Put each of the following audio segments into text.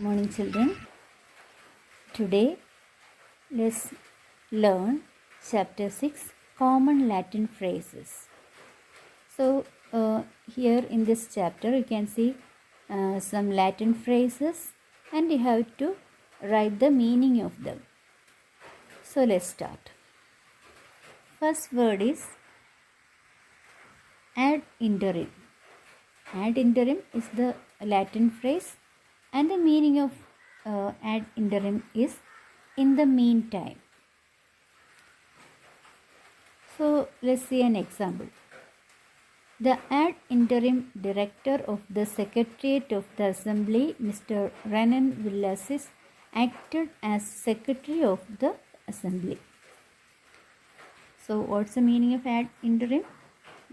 Morning, children. Today, let's learn Chapter 6 Common Latin Phrases. So, here in this chapter, you can see some Latin phrases and you have to write the meaning of them. So, let's start. First word is ad interim. Ad interim is the Latin phrase, and the meaning of ad interim is in the meantime. So let's see an example. The ad interim director of the Secretariat of the Assembly, Mr. Renan Villasis, acted as Secretary of the Assembly. So what's the meaning of ad interim?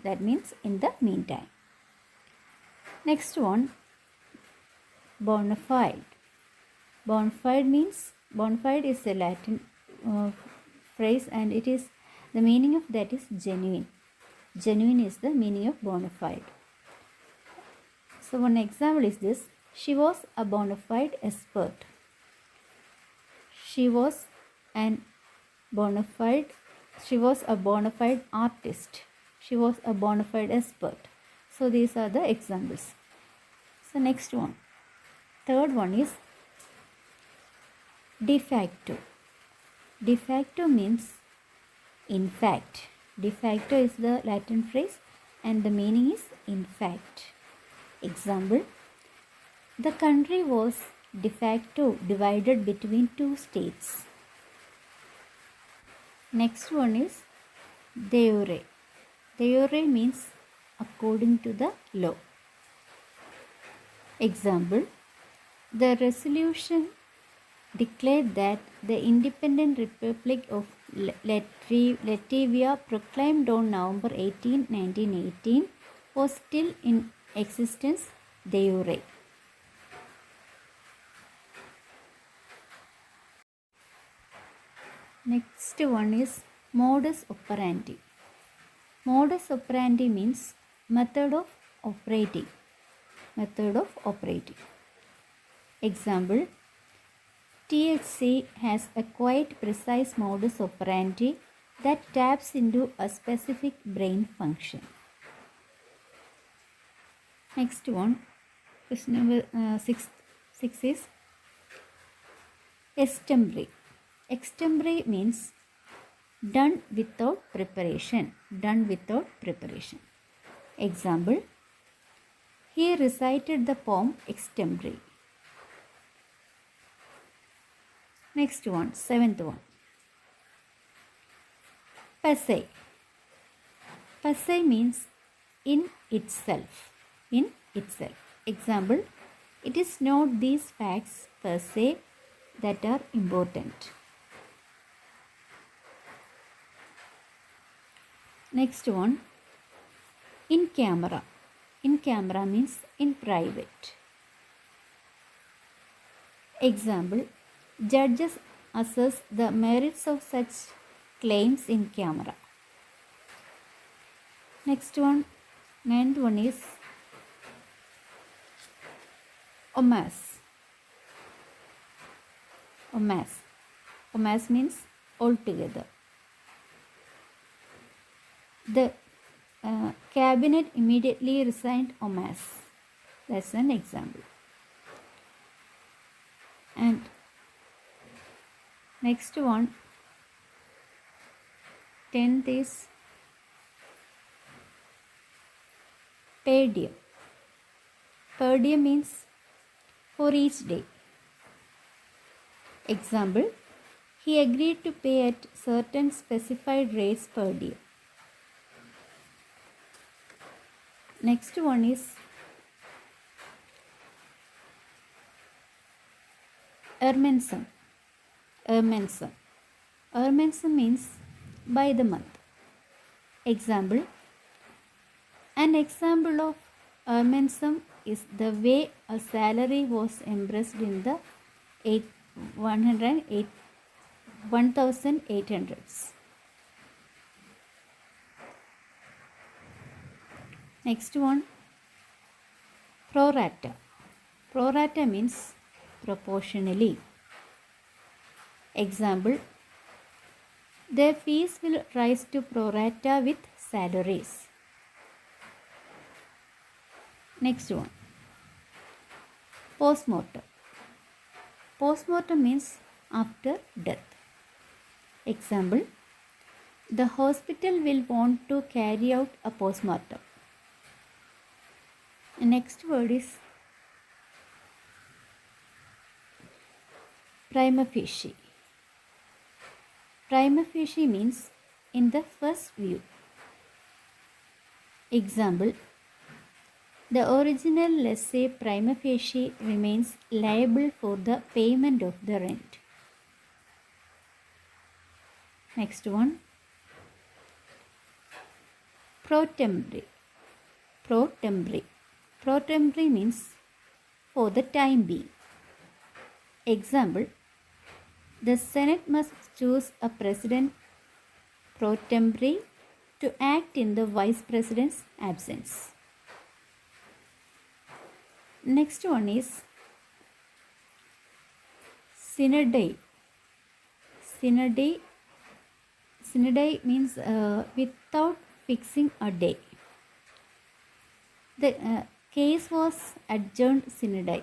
That means in the meantime. Next one, bona fide. Bona fide means, bona fide is a Latin phrase, and it is, the meaning of that is genuine. Genuine is the meaning of bona fide. So one example is this: she was a bona fide expert. She was a bona fide artist. She was a bona fide expert. So these are the examples. So next one, third one is de facto. De facto means in fact. De facto is the Latin phrase and the meaning is in fact. Example: the country was de facto divided between two states. Next one is de jure. De jure means according to the law. Example: the resolution declared that the independent Republic of Latvia, proclaimed on November 18, 1918, was still in existence de jure. Next one is modus operandi. Modus operandi means method of operating. Method of operating. Example: THC has a quite precise modus operandi that taps into a specific brain function. Next one, question number 6 is extempore. Extempore means done without preparation. Done without preparation. Example: he recited the poem extempore. Next one, seventh one, passe. Passe means in itself. In itself. Example: it is not these facts per se that are important. Next one, in camera. In camera means in private. Example: judges assess the merits of such claims in camera. Next one, ninth one is omas. Omas. Omas means altogether. The cabinet immediately resigned en masse. That's an example. And next one, 10th is per diem. Per diem means for each day. Example: he agreed to pay at certain specified rates per diem. Next one is ermensum. Ermensum. Ermensum means by the month. Example: an example of ermensum is the way a salary was embraced in the 1800s. Next one, pro rata. Pro rata means proportionally. Example, their fees will rise to prorata with salaries. Next one, postmortem. Postmortem means after death. Example, the hospital will want to carry out a postmortem. The next word is prima facie. Prima facie means in the first view. Example, the original lessee prima facie remains liable for the payment of the rent. Next one, pro tempore. Pro tempore. Pro tempore means for the time being. Example, the Senate must choose a president pro tempore to act in the vice president's absence. Next one is synodai. Synodai means without fixing a day. The case was adjourned synodai.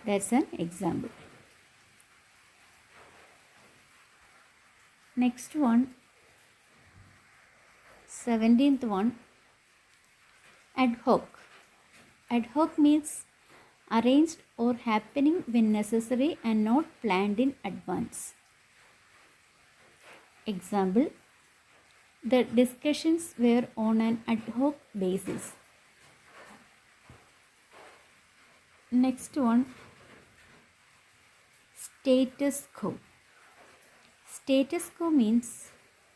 That's an example. Next one, 17th one, ad hoc. Ad hoc means arranged or happening when necessary and not planned in advance. Example, the discussions were on an ad hoc basis. Next one, status quo. Status quo means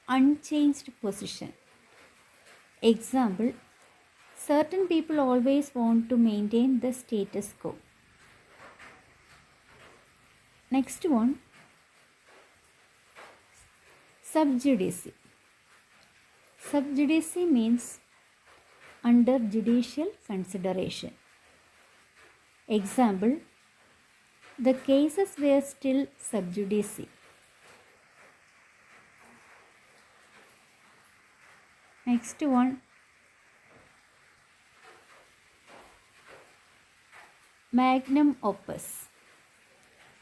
unchanged position. Example, certain people always want to maintain the status quo. Next one, sub judice. Sub judice means under judicial consideration. Example, the cases were still sub judice. Next one, magnum opus.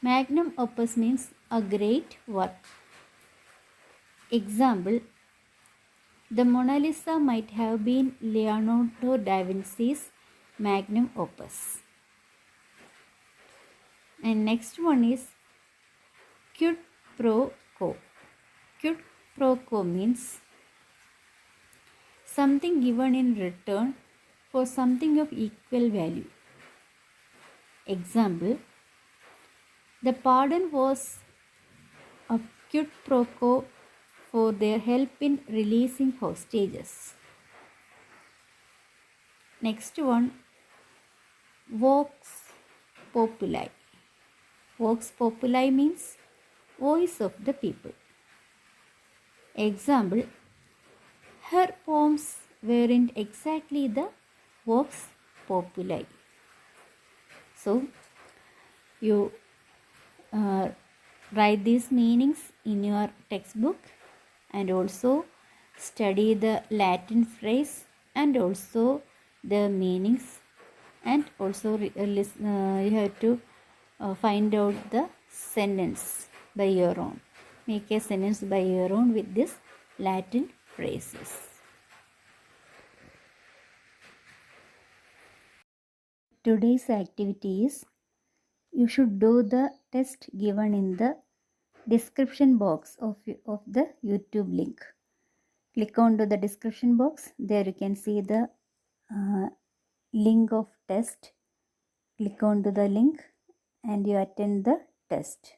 Magnum opus means a great work. Example, the Mona Lisa might have been Leonardo da Vinci's magnum opus. And next one is quid pro quo. Quid pro quo means something given in return for something of equal value. Example, the pardon was a quid pro quo for their help in releasing hostages. Next one, Vox Populi. Vox Populi means voice of the people. Example, her poems weren't exactly the Vox Populi. So, you write these meanings in your textbook and also study the Latin phrase and also the meanings, and also you have to find out the sentence by your own. Make a sentence by your own with this Latin phrases. Today's activity is you should do the test given in the description box of the YouTube link. Click on to the description box. There you can see the link of test. Click on to the link and you attend the test.